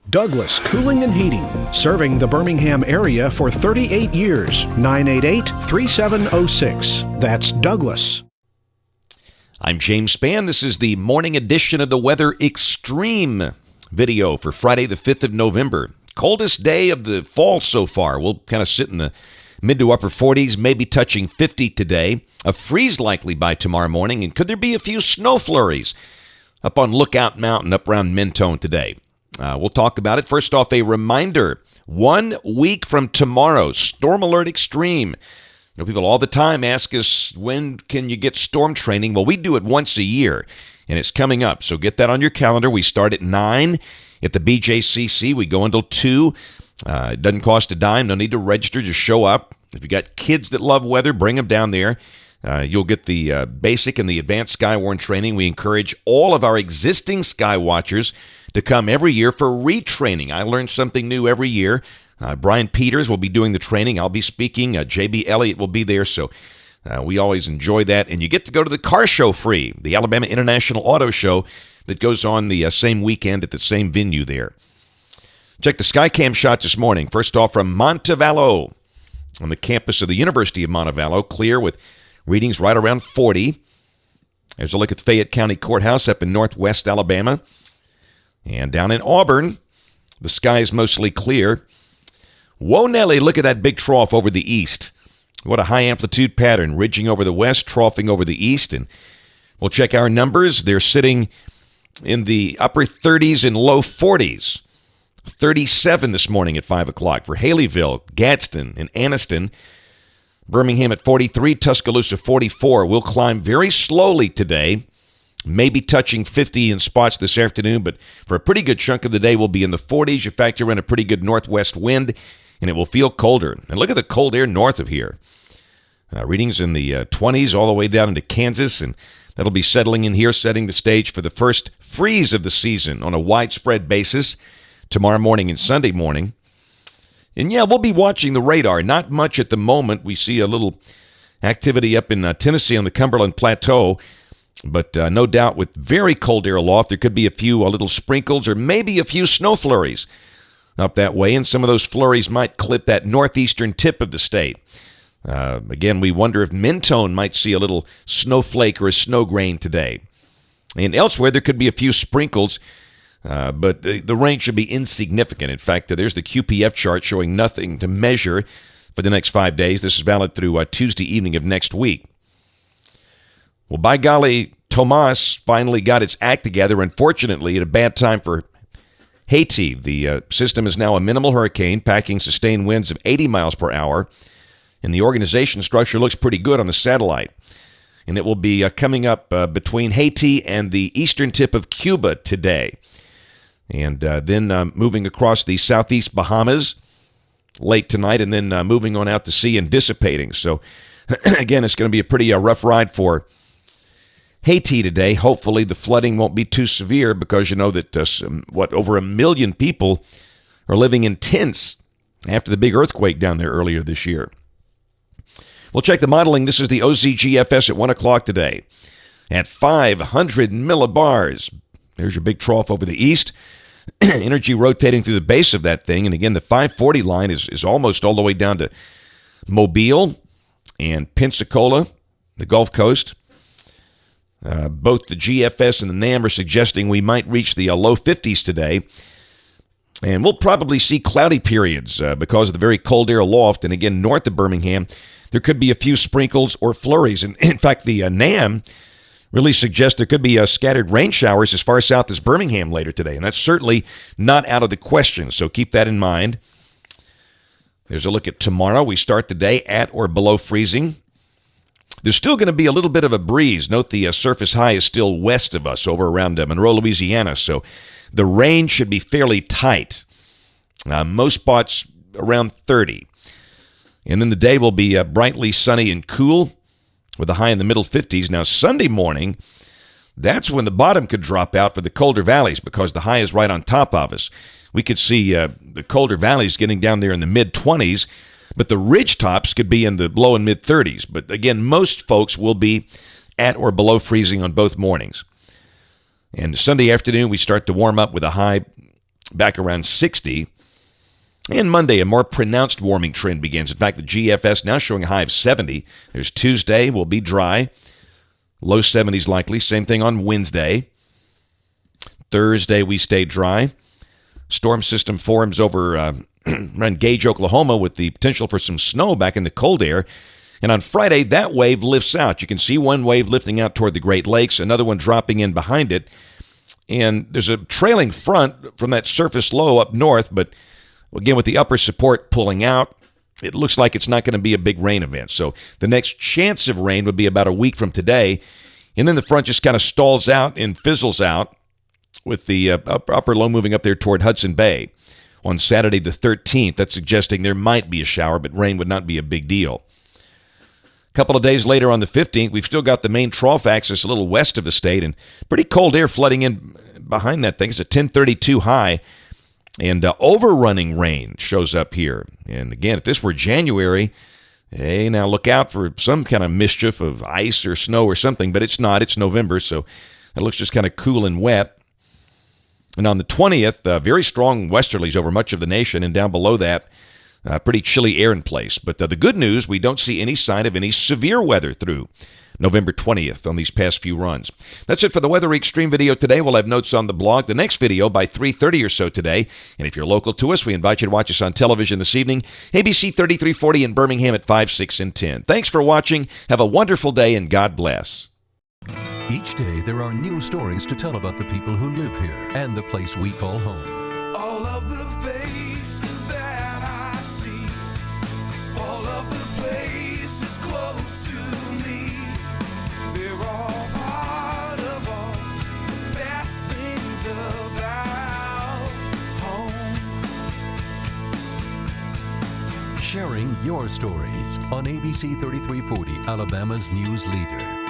Douglas Cooling and Heating, serving the Birmingham area for 38 years. 988-3706. That's Douglas. I'm James Spann. This is the morning edition of the Weather Xtreme video for Friday, the 5th of November. Coldest day of the fall so far. We'll kind of sit in the mid to upper 40s, maybe touching 50 today. A freeze likely by tomorrow morning, and could there be a few snow flurries up on Lookout Mountain, up around Mentone today? We'll talk about it. First off, a reminder, 1 week from tomorrow, Storm Alert Extreme. People all the time ask us, when can you get storm training? Well, we do it once a year, and it's coming up. So get that on your calendar. We start at 9 at the BJCC. We go until 2. It doesn't cost a dime. No need to register. Just show up. If you got kids that love weather, bring them down there. You'll get the basic and the advanced Skywarn training. We encourage all of our existing Sky Watchers to come every year for retraining. I learn something new every year. Brian Peters will be doing the training. I'll be speaking. J.B. Elliott will be there. So we always enjoy that. And you get to go to the car show free, the Alabama International Auto Show that goes on the same weekend at the same venue there. Check the Skycam shot this morning. First off from Montevallo on the campus of the University of Montevallo. Clear with readings right around 40. There's a look at Fayette County Courthouse up in northwest Alabama. And down in Auburn, the sky is mostly clear. Whoa, Nelly, look at that big trough over the east. What a high-amplitude pattern, ridging over the west, troughing over the east. And we'll check our numbers. They're sitting in the upper 30s and low 40s. 37 this morning at 5 o'clock for Haleyville, Gadsden, and Anniston. Birmingham at 43, Tuscaloosa 44. We'll climb very slowly today, maybe touching 50 in spots this afternoon, but for a pretty good chunk of the day, we'll be in the 40s. You factor in a pretty good northwest wind, and it will feel colder. And look at the cold air north of here. Readings in the 20s all the way down into Kansas, and that'll be settling in here, setting the stage for the first freeze of the season on a widespread basis tomorrow morning and Sunday morning. And yeah, we'll be watching the radar. Not much at the moment. We see a little activity up in Tennessee on the Cumberland Plateau, but no doubt with very cold air aloft, there could be a few little sprinkles or maybe a few snow flurries up that way, and some of those flurries might clip that northeastern tip of the state. Again, we wonder if Mentone might see a little snowflake or a snow grain today. And elsewhere, there could be a few sprinkles, but the range should be insignificant. In fact, there's the QPF chart showing nothing to measure for the next 5 days. This is valid through Tuesday evening of next week. Well, by golly, Tomas finally got its act together, unfortunately, at a bad time for Haiti. The system is now a minimal hurricane, packing sustained winds of 80 miles per hour, and the organization structure looks pretty good on the satellite. And it will be coming up between Haiti and the eastern tip of Cuba today. And then moving across the southeast Bahamas late tonight, and then moving on out to sea and dissipating. So, again, it's going to be a pretty rough ride for Haiti today. Hopefully the flooding won't be too severe, because you know that over 1 million people are living in tents after the big earthquake down there earlier this year. We'll check the modeling. This is the OZGFS at 1 o'clock today at 500 millibars. There's your big trough over the east. Energy rotating through the base of that thing. And again, the 540 line is almost all the way down to Mobile and Pensacola, the Gulf Coast. Both the GFS and the NAM are suggesting we might reach the low 50s today. And we'll probably see cloudy periods because of the very cold air aloft. And again, north of Birmingham, there could be a few sprinkles or flurries. And in fact, the NAM really suggests there could be scattered rain showers as far south as Birmingham later today. And that's certainly not out of the question. So keep that in mind. There's a look at tomorrow. We start the day at or below freezing. There's still going to be a little bit of a breeze. Note the surface high is still west of us over around Monroe, Louisiana. So the range should be fairly tight. Most spots around 30. And then the day will be brightly sunny and cool with a high in the middle 50s. Now, Sunday morning, that's when the bottom could drop out for the colder valleys, because the high is right on top of us. We could see the colder valleys getting down there in the mid-20s, but the ridge tops could be in the low and mid-30s. But again, most folks will be at or below freezing on both mornings. And Sunday afternoon, we start to warm up with a high back around 60. And Monday, a more pronounced warming trend begins. In fact, the GFS now showing a high of 70. There's Tuesday, will be dry. Low 70s likely. Same thing on Wednesday. Thursday, we stay dry. Storm system forms over around Gage, Oklahoma, with the potential for some snow back in the cold air. And on Friday, that wave lifts out. You can see one wave lifting out toward the Great Lakes, another one dropping in behind it. And there's a trailing front from that surface low up north, but again, with the upper support pulling out, it looks like it's not going to be a big rain event. So the next chance of rain would be about a week from today. And then the front just kind of stalls out and fizzles out with the upper low moving up there toward Hudson Bay. On Saturday the 13th, that's suggesting there might be a shower, but rain would not be a big deal. A couple of days later on the 15th, we've still got the main trough axis a little west of the state and pretty cold air flooding in behind that thing. It's a 1032 high. And overrunning rain shows up here. And again, if this were January, hey, now look out for some kind of mischief of ice or snow or something, but it's not. It's November, so it looks just kind of cool and wet. And on the 20th, very strong westerlies over much of the nation, and down below that, pretty chilly air in place. But the good news, we don't see any sign of any severe weather through November 20th on these past few runs. That's it for the Weather Xtreme video today. We'll have notes on the blog. The next video by 3:30 or so today. And if you're local to us, we invite you to watch us on television this evening. ABC 3340 in Birmingham at 5, 6, and 10. Thanks for watching. Have a wonderful day, and God bless. Each day, there are new stories to tell about the people who live here and the place we call home. All of the faces that I see, all of the places close to me, they're all part of all the best things about home. Sharing your stories on ABC 3340, Alabama's news leader.